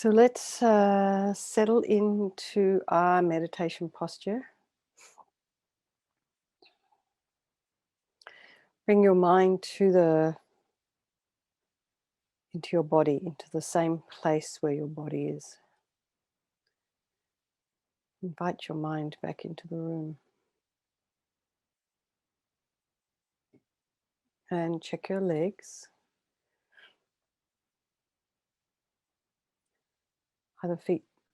So let's settle into our meditation posture. Bring your mind into your body, into the same place where your body is. Invite your mind back into the room. And check your legs.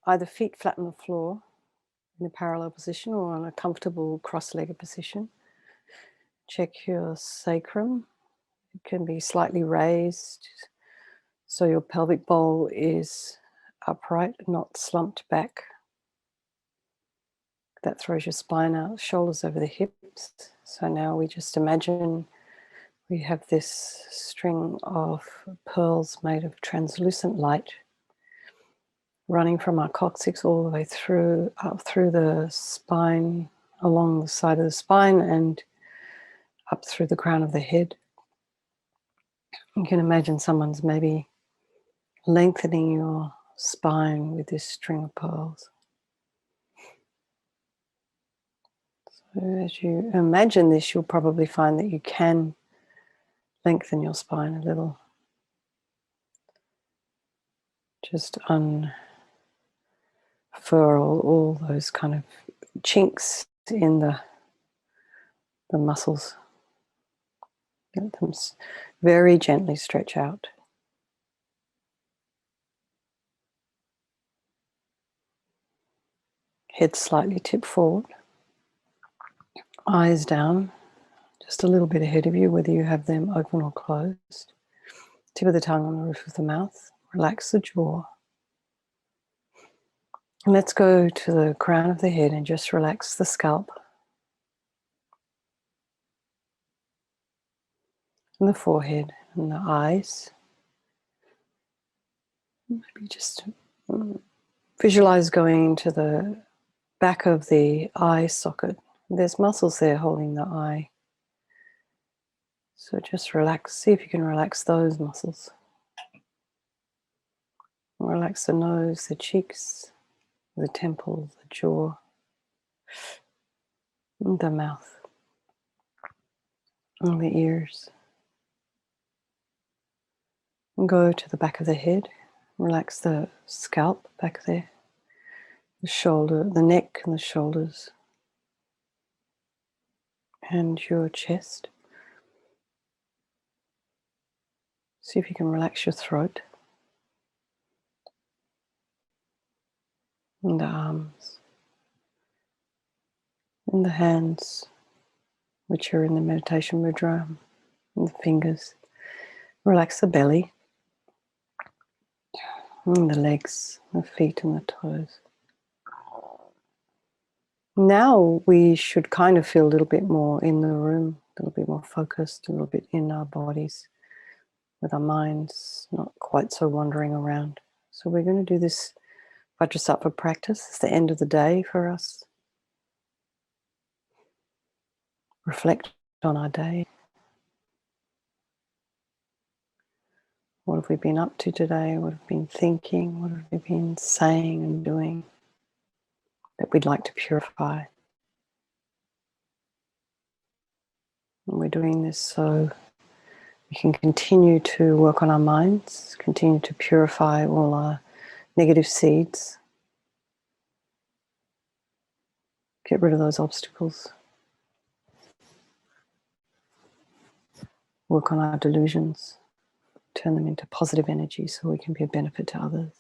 Either feet flat on the floor in a parallel position or in a comfortable cross-legged position. Check your sacrum. It can be slightly raised, so your pelvic bowl is upright, not slumped back. That throws your spine out, shoulders over the hips. So now we just imagine we have this string of pearls made of translucent light running from our coccyx all the way through, up through the spine, along the side of the spine and up through the crown of the head. You can imagine someone's maybe lengthening your spine with this string of pearls. So as you imagine this, you'll probably find that you can lengthen your spine a little. Just unfurl all those kind of chinks in the muscles. Let them very gently stretch out. Head slightly tipped forward. Eyes down, just a little bit ahead of you, whether you have them open or closed. Tip of the tongue on the roof of the mouth. Relax the jaw. And let's go to the crown of the head and just relax the scalp. And the forehead and the eyes. Maybe just visualize going to the back of the eye socket. There's muscles there holding the eye. So just relax, see if you can relax those muscles. Relax the nose, the cheeks, the temple, the jaw, and the mouth, and the ears. And go to the back of the head. Relax the scalp back there, the shoulder, the neck and the shoulders, and your chest. See if you can relax your throat, and the arms, and the hands, which are in the meditation mudra, and the fingers. Relax the belly, and the legs, the feet and the toes. Now we should kind of feel a little bit more in the room, a little bit more focused, a little bit in our bodies, with our minds not quite so wandering around. So we're going to do this Vajrasattva practice. It's the end of the day for us. Reflect on our day. What have we been up to today? What have we been thinking? What have we been saying and doing that we'd like to purify? And we're doing this so we can continue to work on our minds, continue to purify all our negative seeds, get rid of those obstacles, work on our delusions, turn them into positive energy so we can be a benefit to others.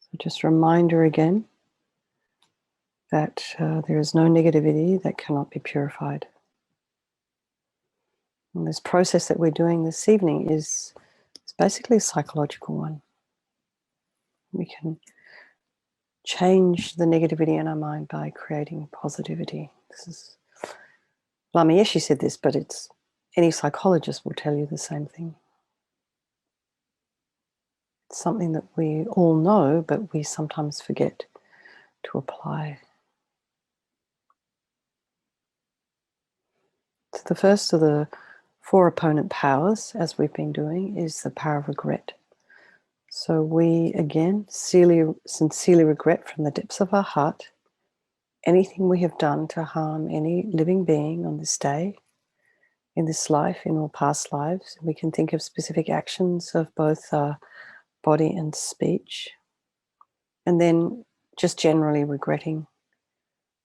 So just a reminder again that there is no negativity that cannot be purified. And this process that we're doing this evening is basically a psychological one. We can change the negativity in our mind by creating positivity. This is LAMA YESHE said this, but any psychologist will tell you the same thing. It's something that we all know, but we sometimes forget to apply. So the first of the 4 opponent powers, as we've been doing, is the power of regret. So we again sincerely regret from the depths of our heart anything we have done to harm any living being on this day, in this life, in all past lives. We can think of specific actions of both body and speech. And then just generally regretting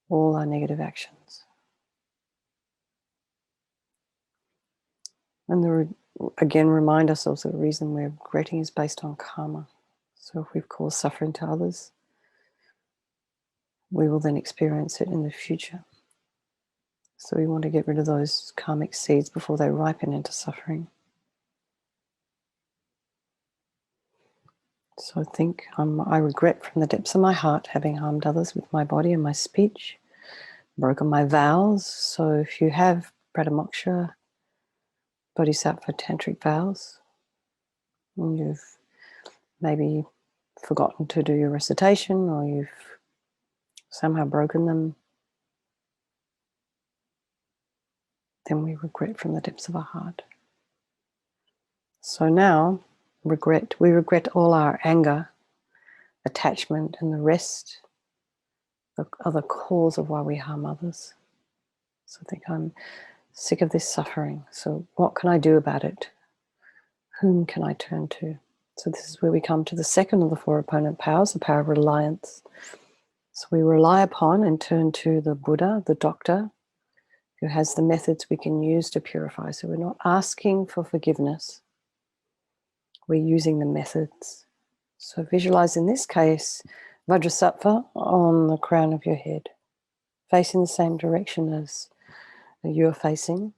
all our negative actions. And again, remind ourselves that the reason we're regretting is based on karma. So if we've caused suffering to others, we will then experience it in the future. So we want to get rid of those karmic seeds before they ripen into suffering. So think, I regret from the depths of my heart having harmed others with my body and my speech, broken my vows. So if you have Pradimoksha, Bodhisattva tantric vows, and you've maybe forgotten to do your recitation, or you've somehow broken them, then we regret from the depths of our heart. So now, we regret all our anger, attachment, and the rest are the cause of why we harm others. So I think I'm sick of this suffering. So what can I do about it? Whom can I turn to? So this is where we come to the second of the four opponent powers, the power of reliance. So we rely upon and turn to the Buddha, the doctor, who has the methods we can use to purify. So we're not asking for forgiveness. We're using the methods. So visualize in this case, Vajrasattva on the crown of your head, facing the same direction as you're facing.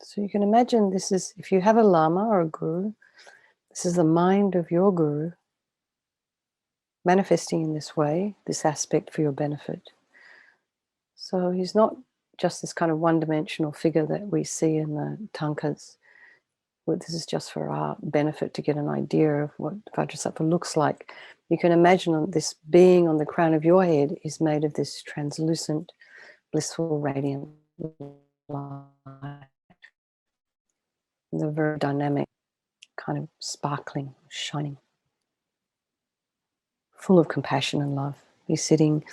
So you can imagine this is, if you have a Lama or a Guru, this is the mind of your Guru manifesting in this way, this aspect for your benefit. So he's not just this kind of one-dimensional figure that we see in the tankas. Well, this is just for our benefit to get an idea of what Vajrasattva looks like. You can imagine this being on the crown of your head is made of this translucent, blissful, radiant light. They're very dynamic, kind of sparkling, shining, full of compassion and love. He's sitting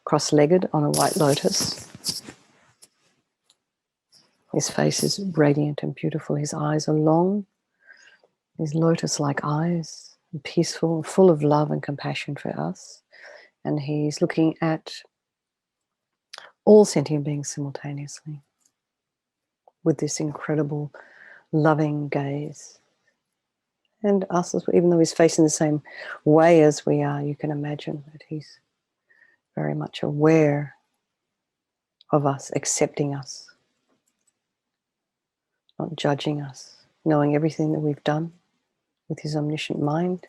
cross-legged on a white lotus. His face is radiant and beautiful. His eyes are long, his lotus-like eyes, peaceful, full of love and compassion for us. And he's looking at all sentient beings simultaneously with this incredible, loving gaze. And us, even though he's facing the same way as we are, you can imagine that he's very much aware of us, accepting us, not judging us, knowing everything that we've done with his omniscient mind,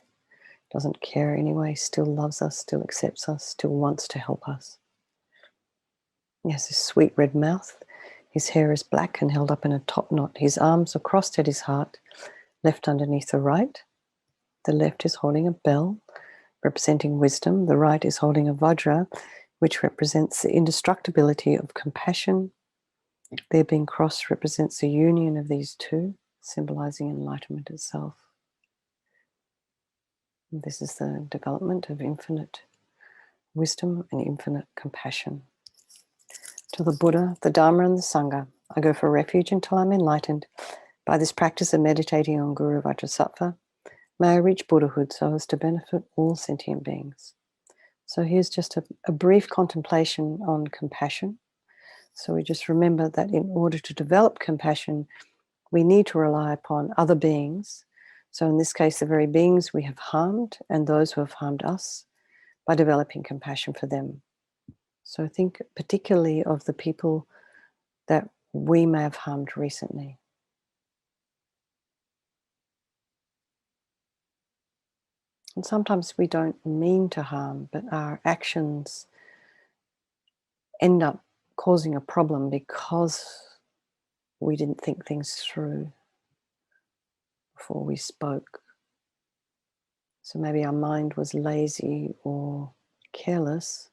doesn't care anyway, still loves us, still accepts us, still wants to help us. He has this sweet red mouth. His hair is black and held up in a top knot. His arms are crossed at his heart, left underneath the right. The left is holding a bell, representing wisdom. The right is holding a vajra, which represents the indestructibility of compassion. Their being crossed represents the union of these two, symbolizing enlightenment itself. And this is the development of infinite wisdom and infinite compassion. To the Buddha, the Dharma, and the Sangha, I go for refuge until I'm enlightened. By this practice of meditating on Guru Vajrasattva, may I reach Buddhahood so as to benefit all sentient beings. So here's just a brief contemplation on compassion. So we just remember that in order to develop compassion, we need to rely upon other beings. So in this case, the very beings we have harmed and those who have harmed us, by developing compassion for them. So think particularly of the people that we may have harmed recently. And sometimes we don't mean to harm, but our actions end up causing a problem because we didn't think things through before we spoke. So maybe our mind was lazy or careless,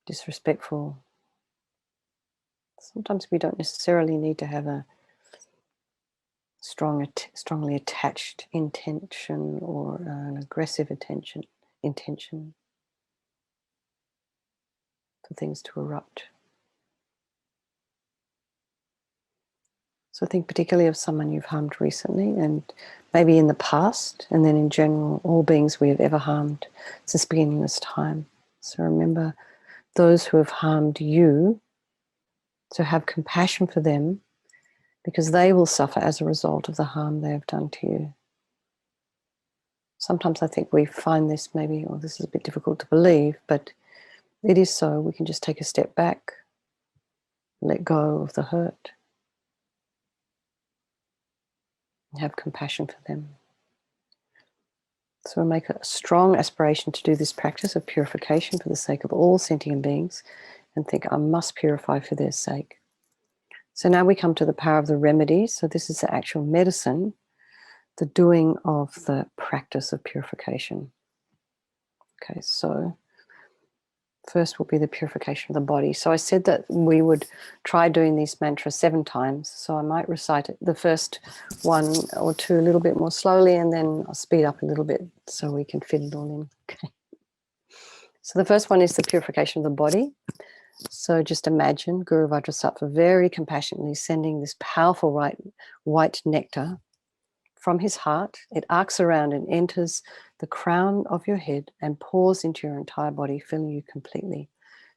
disrespectful. Sometimes we don't necessarily need to have a strongly attached intention or an aggressive intention for things to erupt. So think particularly of someone you've harmed recently, and maybe in the past, and then in general, all beings we have ever harmed since beginning this time. So remember those who have harmed you, so have compassion for them, because they will suffer as a result of the harm they have done to you. Sometimes I think we find this maybe, or this is a bit difficult to believe, but it is so. We can just take a step back, let go of the hurt, and have compassion for them. So we'll make a strong aspiration to do this practice of purification for the sake of all sentient beings, and think, I must purify for their sake. So now we come to the power of the remedy. So this is the actual medicine, the doing of the practice of purification. Okay, so first will be the purification of the body. So I said that we would try doing these mantras 7 times. So I might recite it, the first 1 or 2 a little bit more slowly, and then I'll speed up a little bit so we can fit it all in. Okay. So the first one is the purification of the body. So just imagine Guru Vajrasattva very compassionately sending this powerful white nectar from his heart. It arcs around and enters the crown of your head and pours into your entire body, filling you completely.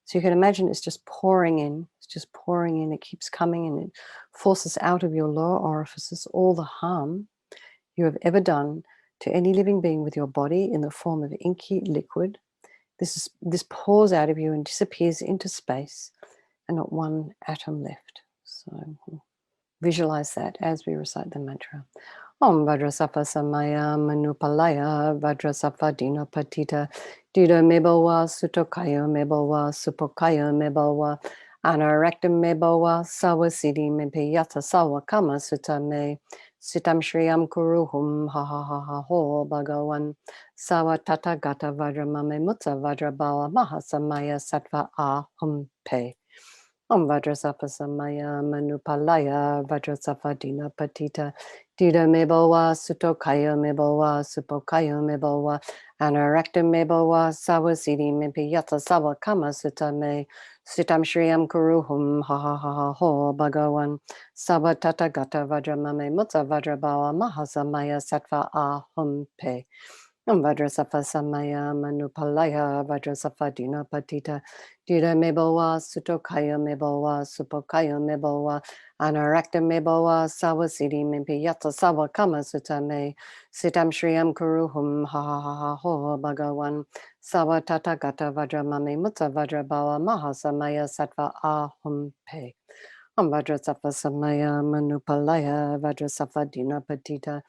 So you can imagine it's just pouring in. It's just pouring in. It keeps coming, and it forces out of your lower orifices all the harm you have ever done to any living being with your body in the form of inky liquid. This pours out of you and disappears into space, and not one atom left. So visualize that as we recite the mantra. Om Vajrasattva Samaya Manupalaya Vajrasattva Dina Patita Dida Mebawa Sutokaya Mebawa Supokaya Mebawa Anarakta Mebawa Sawasidi Mempeyata Sawa Kama Sutame Sitam Shriyam Kuruhum Ha Ha Ha Ha Ho Bhagawan Sawa Tata Gata Vajramame Mutta Vajrabawa Mahasamaya Sattva Ahum Pe. Om Vajrasattva Samaya Manupalaya Vajrasattva Dina Patita Dida Mebawa Sutokaya Mebawa Supokaya Mebawa Anarakta Mebawa Sawasidi Mempiyata Sawa Kama Sutame Sitam Shriyam Kuruhum Ha Ha Ha Ha Ho Bhagawan Sawa Tata Gata Vajramame Mutta Vajrabawa Mahasamaya Sattva Ahum Pe. Om Vajrasattva Samaya Manupalaya Vajrasattva Dina Patita Dida Mebawa Sutokaya Mebawa Supokaya Mebawa Anarakta Mebawa Sawasidi Mempiyata Sawa Kama Sutame Sitam Shriyam Kuruhum Ha Ha Ha Ha Ho Bhagawan Sawa Tata Gata Vajramame Mutta Vajrabawa Mahasamaya Sattva Ahum Pe. Om Vajrasattva Samaya Manupalaya Vajrasattva Dina Patita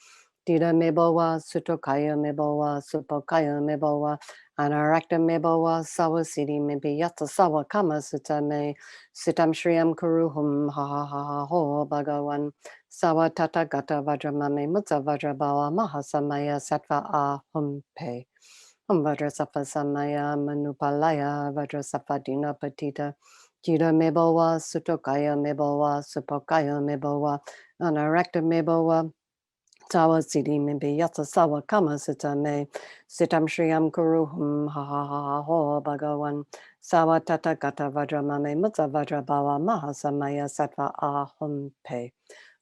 Dida Mebawa Sutokaya Mebawa Supokaya Mebawa Anarakta Mebawa Sawasidi Mempiyata Sawa Kama Sutame Sitam Shriyam Kuruhum Ha Ha Ha Ha Ho Bhagawan Sawa Tata Gata Vajramame Mutta Vajrabawa Mahasamaya Sattva Ahum Pe. Om Vajrasattva Samaya Manupalaya Vajrasattva Dina Patita Dida Mebawa Sutokaya Mebawa Supokaya Mebawa Anarakta Mebawa Tawa Sidi Mimpi Yata Sawa Kama Sutame Sitam Shriyam Kuruhum Ha Ha Ha Ha Ho Bhagawan Sawa Tata Gata Vajramame Mutta Vajrabawa Mahasamaya Sattva Ahum Pe.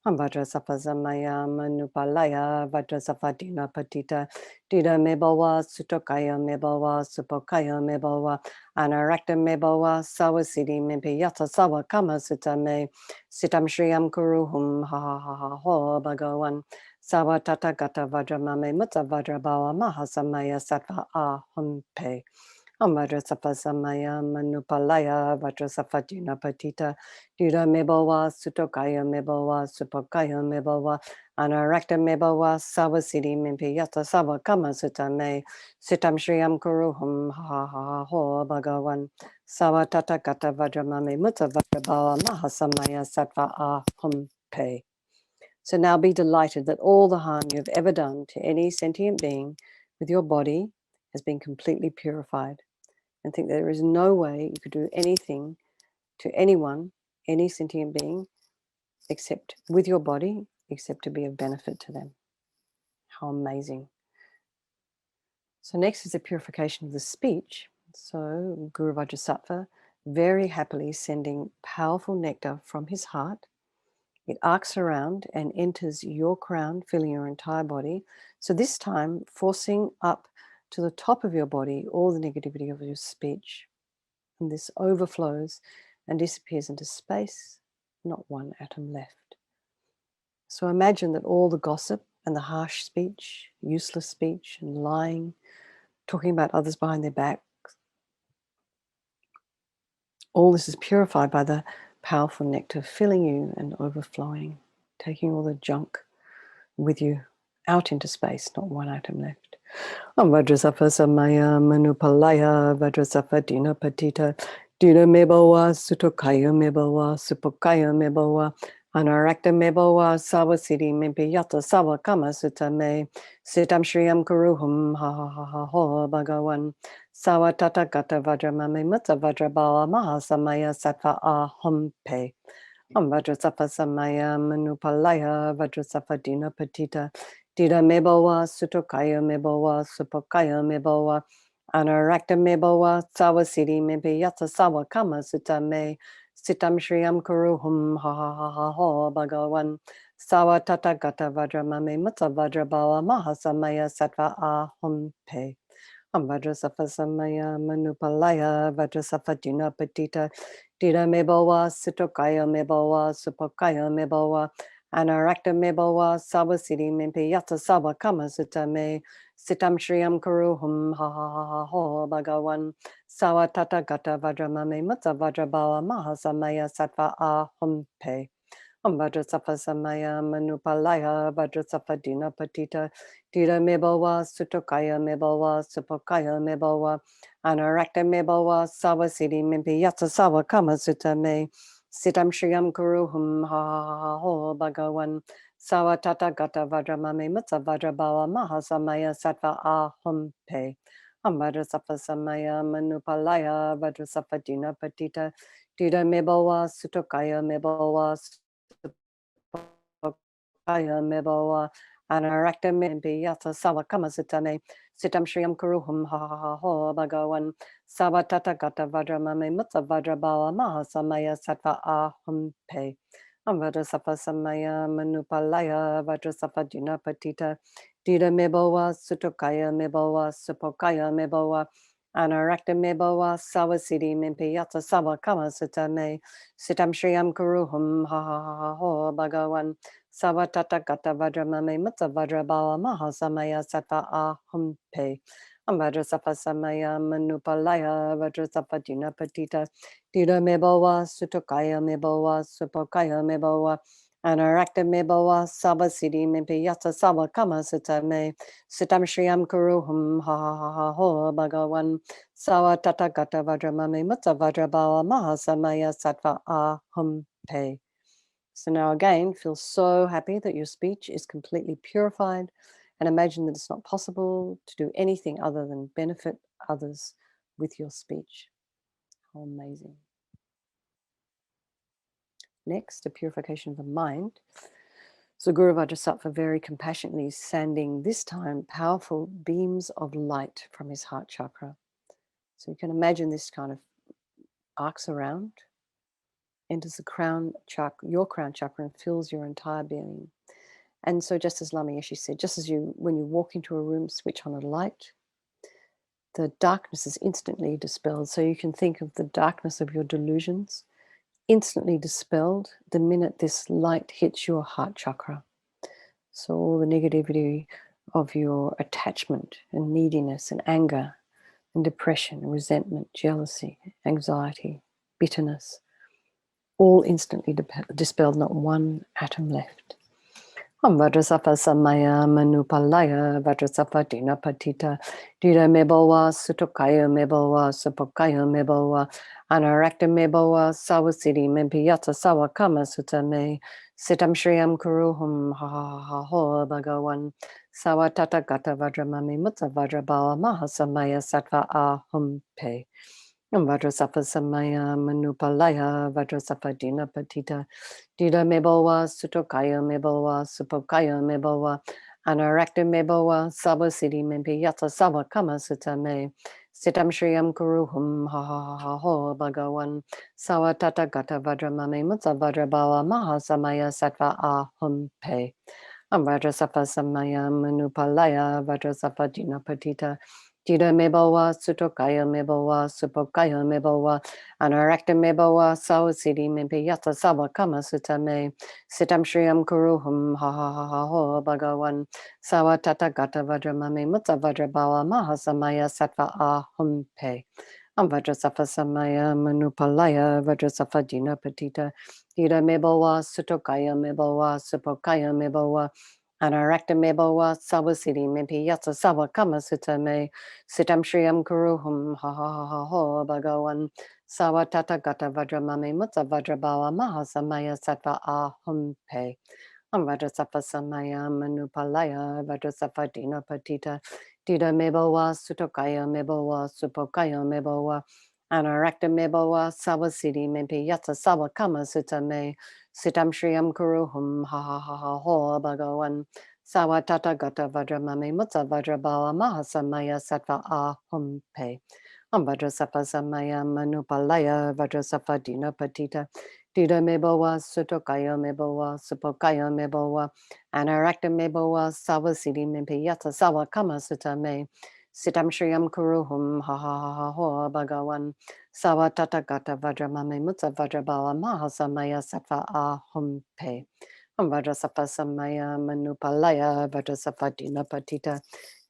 Om Vajrasattva Samaya Manupalaya Vajrasattva Dina Patita Dida Mebawa Sutokaya Mebawa Supokaya Mebawa Anarakta Mebawa Sawasidi Mimpi Yata Sawa Kama Sutame Sitam Shriyam Kuruhum Ha Ha Ha Ha Ho Bhagawan Sawa Tata Gata Vajramame Mutta Vajrabawa Mahasamaya Sattva Ahum Pe. Om Vajrasattva Samaya Manupalaya Vajrasattva Dina Patita Dida Mebawa Sutokaya Mebawa Supokaya Mebawa Anarakta Mebawa Sawasidi Mimpi Yata Sawa Kama Sutame Sitam Shriyam Kuruhum Ha Ha Ha Ha Ho Bhagawan Sawa Tata Gata Vajramame Mutta Vajrabawa Mahasamaya Sattva Ahum Pe. So now be delighted that all the harm you have ever done to any sentient being with your body has been completely purified. And think there is no way you could do anything to anyone, any sentient being, except with your body, except to be of benefit to them. How amazing. So next is the purification of the speech. So Guru Vajrasattva very happily sending powerful nectar from his heart. It arcs around and enters your crown, filling your entire body. So this time, forcing up to the top of your body all the negativity of your speech. And this overflows and disappears into space, not one atom left. So imagine that all the gossip and the harsh speech, useless speech and lying, talking about others behind their back, all this is purified by the powerful nectar filling you and overflowing, taking all the junk with you out into space, not one atom left. Vajrasattva samaya manupalaya Vajrasattva dina patita dina mebawa sutokaya mebawa supokaya mebawa anarakta mebawa sawasiti mempiyata sawa kama sutame sitam shriyam kuruhum ha ha ha ha ha bhagavan sawa tata gata vajramame mutta vajrabawa mahasamaya sattva aham pe. Vajrasattva samaya manupalaya Vajrasattva dina patita dida mebawa sutokaya mebawa supokaya mebawa anarakta mebawa sawasiti mempiyata sawa kama sutame sitam shriyam kuruhum ha ha ha ha ha bhagavan sawa tata gata vajramame mutta vajrabawa mahasamaya sattva aham pe. Vajrasattva samaya manupalaya Vajrasattva dina patita dida mebawa sutokaya mebawa supokaya mebawa anarakta mebawa sawasiti mempiyata sawa kama sutame sitam shriyam kuruhum ha ha ha ha ha bhagavan sawa tata gata vajramame mutta vajrabawa mahasamaya sattva aham pe. Vajrasattva samaya manupalaya Vajrasattva dina patita dida mebawa sutokaya mebawa supokaya mebawa anarakta mebawa sawasiti mempiyata sawa kama sutame sitam shriyam kuruhum ha ha ha ha bhagavan sawa tata gata vajramame mutta vajrabawa mahasamaya sattva aham pe. Vajrasattva samaya manupalaya Vajrasattva dina patita dida mebawa sutokaya mebawa supokaya mebawa anarakta mempiyata sawa kama sutame sitam shriyam kuruhum ha ha ha ha bhagavan sawa tata gata vajramame mutta vajrabawa mahasamaya sattva aham pe. Vajrasattva samaya manupalaya Vajrasattva dina patita dida mebawa sutokaya mebawa supokaya mebawa anarakta mebawa sawasiti mempiyata sawa kama sutame sitam shriyam kuruhum ha ha ha ha bhagavan sawa tata gata vajramame mutta vajrabawa mahasamaya sattva aham pe. Vajrasattva samaya manupalaya Vajrasattva dina patita dida mebawa sutokaya mebawa supokaya mebawa anarakta mebawa sawasiti mempiyata sawa kama sutame sitam shriyam kuruhum ha ha ha ha ha bhagavan sawa tata gata vajramame mutta vajrabawa mahasamaya sattva aham pe. So now again, feel so happy that your speech is completely purified and imagine that it's not possible to do anything other than benefit others with your speech. How amazing. Next, a purification of the mind. So Guru Vajrasattva very compassionately sending this time powerful beams of light from his heart chakra. So you can imagine this kind of arcs around, enters the crown chakra, your crown chakra, and fills your entire being. And so just as LAMA YESHE said, just as when you walk into a room, switch on a light, the darkness is instantly dispelled. So you can think of the darkness of your delusions instantly dispelled the minute this light hits your heart chakra. So all the negativity of your attachment and neediness and anger and depression, resentment, jealousy, anxiety, bitterness, all instantly dispelled, not one atom left. Vajrasattva samaya manupalaya Vajrasattva dina patita dida mebawa sutokaya mebawa supokaya mebawa anarakta mebawa sawasiti mempiyata sawa kama sutame sitam shriyam kuruhum ha ha ha ha bhagavan sawa tata gata vajramame mutta vajrabawa mahasamaya sattva aham pe. Vajrasattva Samaya Manupalaya Vajrasattva Dina Patita Dida Mebolwa Sutokaya Mebolwa Supokaya Mebolwa Anarakta Mebolwa Saba Siddhi Mempi Yata Saba Kama Sutame Sitam Shriyam Kuruhum Ha Ha Ha Ho Bhagawan Sawa Tata Gata Vajramame Mutsa Vajrabawa Maha Samaya Sattva Ahum Pe Vajrasattva Samaya Manupalaya Vajrasattva Dina Patita Dida Mebawa, Sutokaya Mebawa, Supokaya Mebawa, Anarakta Mebawa, Sawa Siddhi Mempe Yata Sawa Kama Sutame, Sitam Shriyam Kuruhum Ha Ha Ha Ha Ho Bhagawan, Sawa Tata Gata Vajramame Mutta Vajrabawa Mahasamaya Sattva Ahum Pe. Vajrasattva Samaya Manupalaya Vajrasattva Dina Patita Dida Mebawa, Sutokaya Mebawa, Supokaya Mebawa, Anarakta Mebawa, Sawa Siddhi Mempe Yata Sawa Kama Sutame, Sitam Shriyam Kuruhum Ha Ha Ha Ha Ho Bhagawan Sawa Tata Gata Vajramame Mutta Vajrabawa Mahasamaya Sattva Ahum Pe Vajrasattva Samaya Manupalaya Vajrasattva Dina Patita Dida Mebawa Sutokaya Mebawa Supokaya Mebawa Anarakta Mebawa Sawa Siddhi Mempe Yata Sawa Kama Sutame Sitam Shriyam Kuruhum Ha Ha Ha Ha Ho Bhagawan Sawa Tata Gata Vajramame Mutta Vajrabawa Mahasamaya Sattva Ahum Pe Vajrasattva Samaya Manupalaya Vajrasattva Dina Patita Dida Mebawa Sutokaya Mebawa Supokaya Mebawa Anarakta Mebawa Sawa Siddhi Mempe Yata Sawa Kama Sutame Sitam Shriyam Kuruhum Ha Ha Ha Ha Ho Bhagawan Sawa Tata Gata Vajramame Mutta Vajrabawa Mahasamaya Sattva Ahum Pe Vajrasattva Samaya Manupalaya Vajrasattva Dina Patita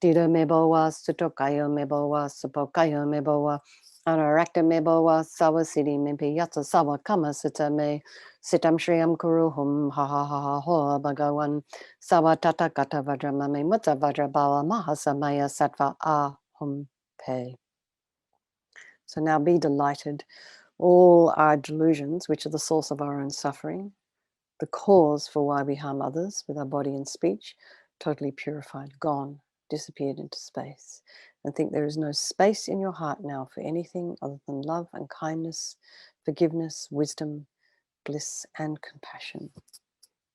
Dida Mebawa Sutokaya Mebawa Supokaya Mebawa Anarakta Mebawa Sawa Siddhi Mempe Yata Sawa Kama Sutame Sitam Shriyam Kuruhum Ha Ha Ha Ha Ho Bhagawan Sawa Tata Gata Vajramame Mutta Vajrabawa Mahasamaya Sattva Ahum Pe. So now be delighted. All our delusions, which are the source of our own suffering, the cause for why we harm others with our body and speech, totally purified, gone, disappeared into space. And think there is no space in your heart now for anything other than love and kindness, forgiveness, wisdom, bliss, and compassion.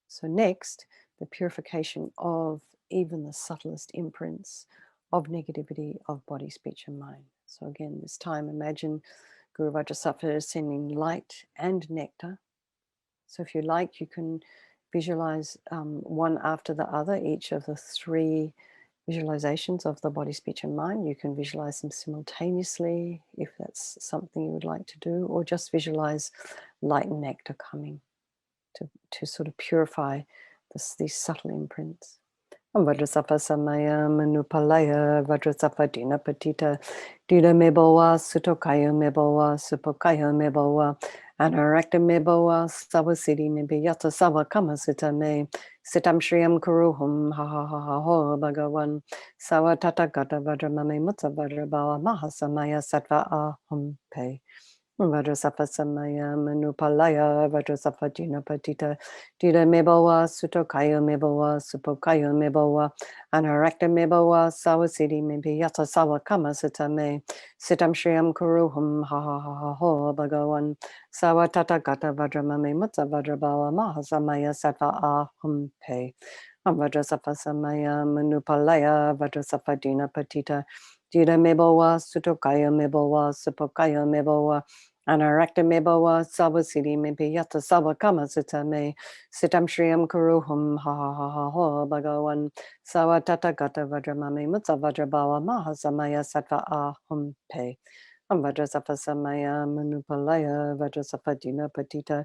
So next, the purification of even the subtlest imprints of negativity of body, speech, and mind. So again, this time imagine Guru Vajrasattva is sending light and nectar. So if you like, you can visualize one after the other, each of the three visualizations of the body, speech, and mind. You can visualize them simultaneously if that's something you would like to do, or just visualize light and nectar coming to sort of purify these subtle imprints. Vajrasattva Samaya Manupalaya Vajrasattva Dina Patita Dida Mebawa Sutokaya Mebawa Supokaya Mebawa Anarakta Mebawa Sawa Siddhi Mempe Yata Sawa Kama Sutame Sitam Shriyam Kuruhum Ha Ha Ha Ha Ho Bhagawan Sawa Tata Gata Vajramame Mutta Vajrabawa Mahasamaya Sattva Ahum Pe Vajrasattva Samaya Manupalaya Vajrasattva Dina Patita Dida Mebawa Sutokaya Mebawa Supokaya Mebawa Anarakta Mebawa Sawa Siddhi Mempe Yata Sawa Kama Sutame Sitam Shriyam Kuruhum Ha Ha Ha Ha Ho Bhagawan Sawa Tata Gata Vajramame Mutta Vajrabawa Mahasamaya Sattva Ahum Pe Vajrasattva Samaya Manupalaya Vajrasattva Dina Patita Dida Mebawa Sutokaya Mebawa Supokaya Mebawa Anarakta Mebawa Sawa Siddhi Mempe Yata Sawa Kama Sutame Sitam Shriyam Kuruhum Ha Ha Ha Ha Ho Bhagawan Sawa Tata Gata Vajramame Mutta Vajrabawa Mahasamaya Sattva Ahum Pe Vajrasattva Samaya Manupalaya Vajrasattva Dina Patita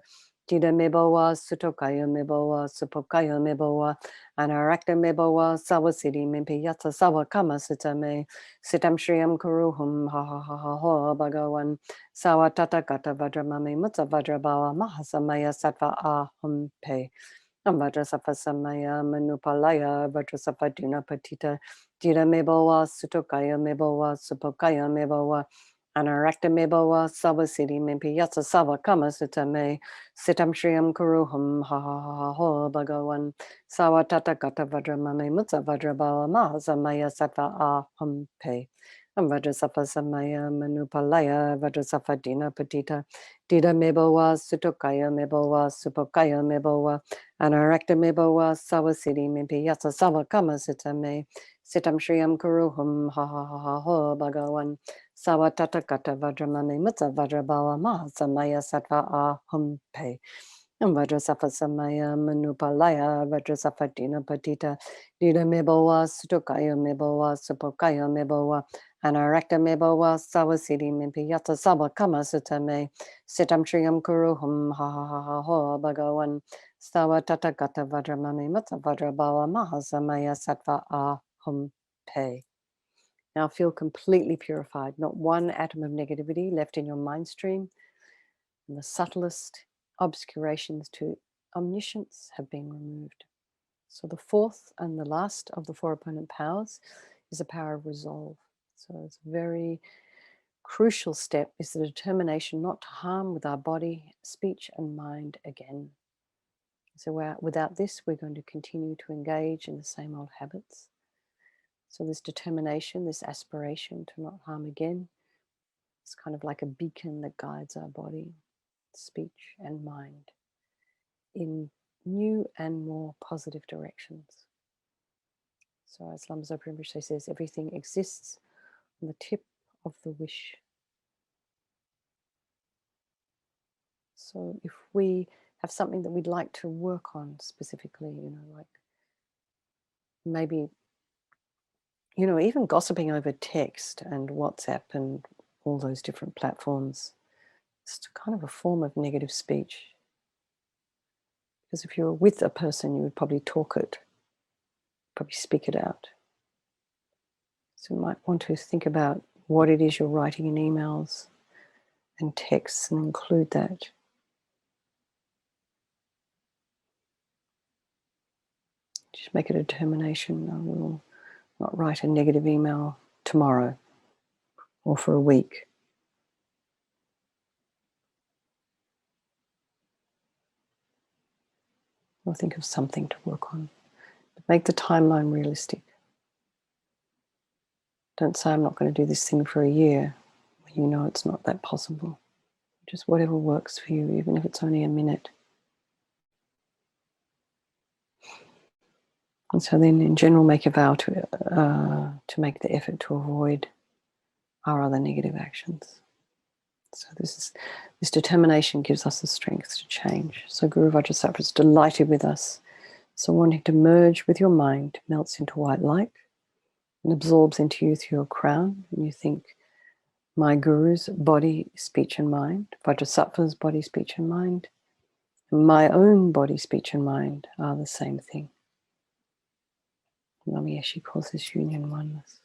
Dida Mebawa Sutokaya Mebawa Supokaya Mebawa Anarakta Mebawa Sawa Siddhi Mempe Yata Sawa Kama Sutame Sitam Shriyam Kuruhum Ha Ha Ha Ha Ho Bhagawan Sawa Tata Gata Vajramame Mutta Vajrabawa Mahasamaya Sattva Ahum Pe Vajrasattva Samaya Manupalaya Vajrasattva Dina Patita Dida Mebawa Sutokaya Mebawa Supokaya Mebawa Anarakta Mebawa Sawa Siddhi Mempe Yata Sawa Kama Sutame Sitam Shriyam Kuruhum Ha Ha Ha Ha Ho Bhagawan Sawa Tata Gata Vajramame Mutta Vajrabawa Mahasamaya Sattva Ahum Pe Vajrasattva samaya manupalaya Vajrasattva dina patita dida mebowa sutokaya mebowa supokaya mebowa anarakta mebowa sawasiti mimpi yasa sawa kama sitame sitam shriyam kuruhum ha ha ha ha ha bhagawan sawa tatakata vajramame mutsa vajrabawa maha samaya sattva aham pe. Vajrasattva samaya manupalaya Vajrasattva dina patita dida mebowa sutokaya mebowa supokaya mebowa anarakta mebowa sawasiti mimpi yata sawa kama sutame sitam triyam kuruhum ha ha ha ha ha bhagawan sawa tatakata vajramame mutsa vajrabawa maha samaya sattva aham pe. Now feel completely purified, not one atom of negativity left in your mind stream. And the subtlest obscurations to omniscience have been removed. So the fourth and the last of the four opponent powers is a power of resolve. So it's a very crucial step is the determination not to harm with our body, speech, and mind again. So without this, we're going to continue to engage in the same old habits. So this determination, this aspiration to not harm again, is kind of like a beacon that guides our body, speech, and mind in new and more positive directions. So as Lama Zopa Rinpoche says, everything exists on the tip of the wish. So if we have something that we'd like to work on specifically, like maybe, even gossiping over text and WhatsApp and all those different platforms, it's kind of a form of negative speech. Because if you're with a person, you would probably talk it, probably speak it out. So you might want to think about what it is you're writing in emails and texts and include that. Just make a determination. I will not write a negative email tomorrow or for a week. Or think of something to work on. But make the timeline realistic. Don't say I'm not going to do this thing for a year when you know it's not that possible. Just whatever works for you, even if it's only a minute. And so then in general make a vow to make the effort to avoid our other negative actions. So this determination gives us the strength to change. So Guru Vajrasattva is delighted with us. So wanting to merge with your mind melts into white light and absorbs into you through your crown. And you think, my Guru's body, speech and mind, Vajrasattva's body, speech and mind, and my own body, speech and mind are the same thing. LAMA YESHE calls this union oneness.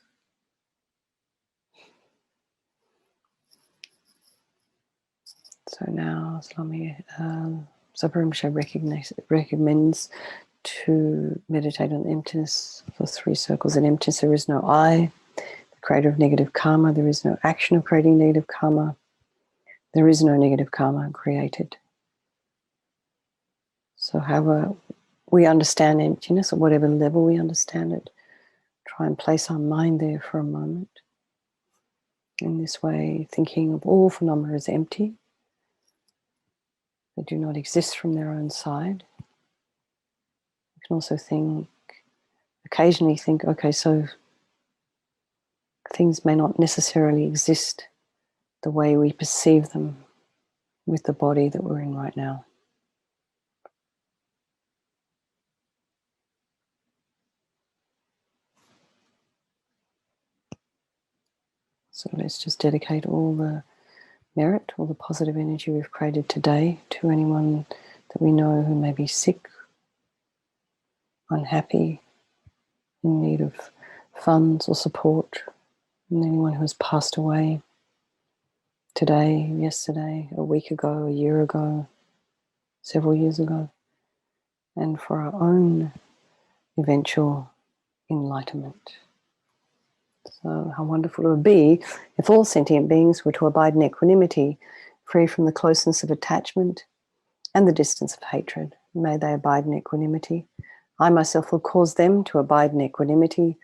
So now LAMA Zopa Rinpoche recommends to meditate on emptiness for 3 circles. In emptiness there is no I, the creator of negative karma. There is no action of creating negative karma. There is no negative karma created. So however we understand emptiness, at whatever level we understand it, try and place our mind there for a moment. In this way, thinking of all phenomena as empty. They do not exist from their own side. You can also occasionally think, okay, so things may not necessarily exist the way we perceive them with the body that we're in right now. So let's just dedicate all the merit, all the positive energy we've created today to anyone that we know who may be sick, unhappy, in need of funds or support, and anyone who has passed away today, yesterday, a week ago, a year ago, several years ago, and for our own eventual enlightenment. So how wonderful it would be if all sentient beings were to abide in equanimity, free from the closeness of attachment and the distance of hatred. May they abide in equanimity. I myself will cause them to abide in equanimity,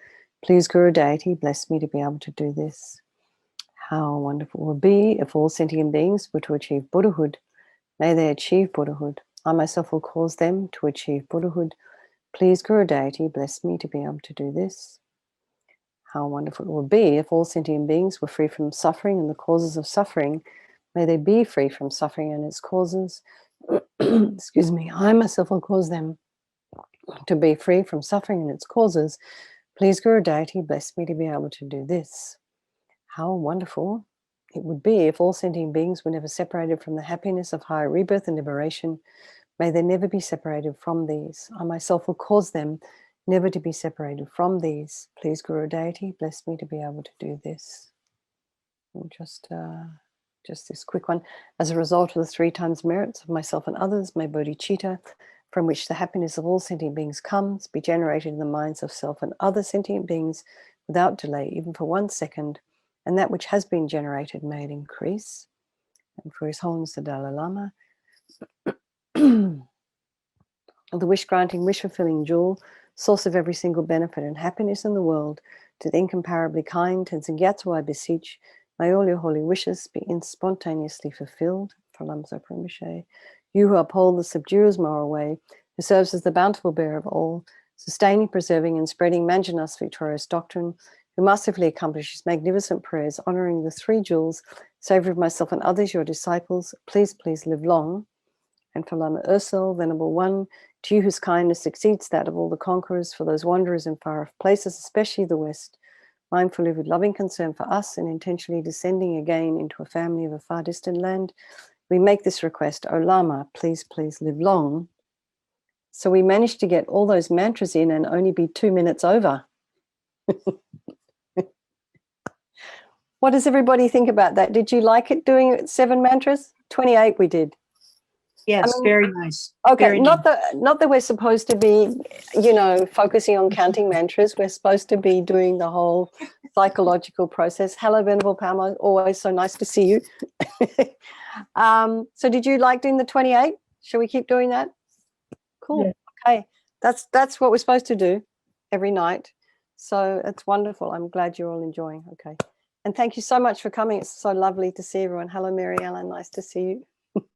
Please, Guru Deity, bless me to be able to do this. How wonderful it would be if all sentient beings were to achieve Buddhahood. May they achieve Buddhahood. I myself will cause them to achieve Buddhahood. Please, Guru Deity, bless me to be able to do this. How wonderful it would be if all sentient beings were free from suffering and the causes of suffering. May they be free from suffering and its causes. Excuse me. I myself will cause them to be free from suffering and its causes. Please, Guru Deity, bless me to be able to do this. How wonderful it would be if all sentient beings were never separated from the happiness of higher rebirth and liberation. May they never be separated from these. I myself will cause them never to be separated from these. Please, Guru Deity, bless me to be able to do this. And just this quick one. As a result of the 3 times merits of myself and others, may bodhicitta, from which the happiness of all sentient beings comes, be generated in the minds of self and other sentient beings without delay, even for 1 second, and that which has been generated may it increase. And for His Holiness the Dalai Lama, the wish-granting, wish-fulfilling jewel, source of every single benefit and happiness in the world, to the incomparably kind Tenzin Gyatso I beseech, may all your holy wishes be spontaneously fulfilled. For LAMA YESHE, you who uphold the subduer's moral way, who serves as the bountiful bearer of all, sustaining, preserving, and spreading Manjana's victorious doctrine, who masterfully accomplishes magnificent prayers, honoring the 3 jewels, savor of myself and others, your disciples, please, please live long. And for Lama Ursel, Venerable One, to you whose kindness exceeds that of all the conquerors, for those wanderers in far-off places, especially the West, mindfully with loving concern for us and intentionally descending again into a family of a far distant land, we make this request, O Lama, please, please live long. So we managed to get all those mantras in and only be 2 minutes over. What does everybody think about that? Did you like it doing 7 mantras? 28 we did. Yes, very nice. Okay, very not nice. that we're supposed to be, you know, focusing on counting mantras. We're supposed to be doing the whole psychological process. Hello, Venerable Palma. Always so nice to see you. So did you like doing the 28? Shall we keep doing that? Cool. Yeah. Okay, that's what we're supposed to do every night. So it's wonderful. I'm glad you're all enjoying. Okay, and thank you so much for coming. It's so lovely to see everyone. Hello, Mary Ellen. Nice to see you.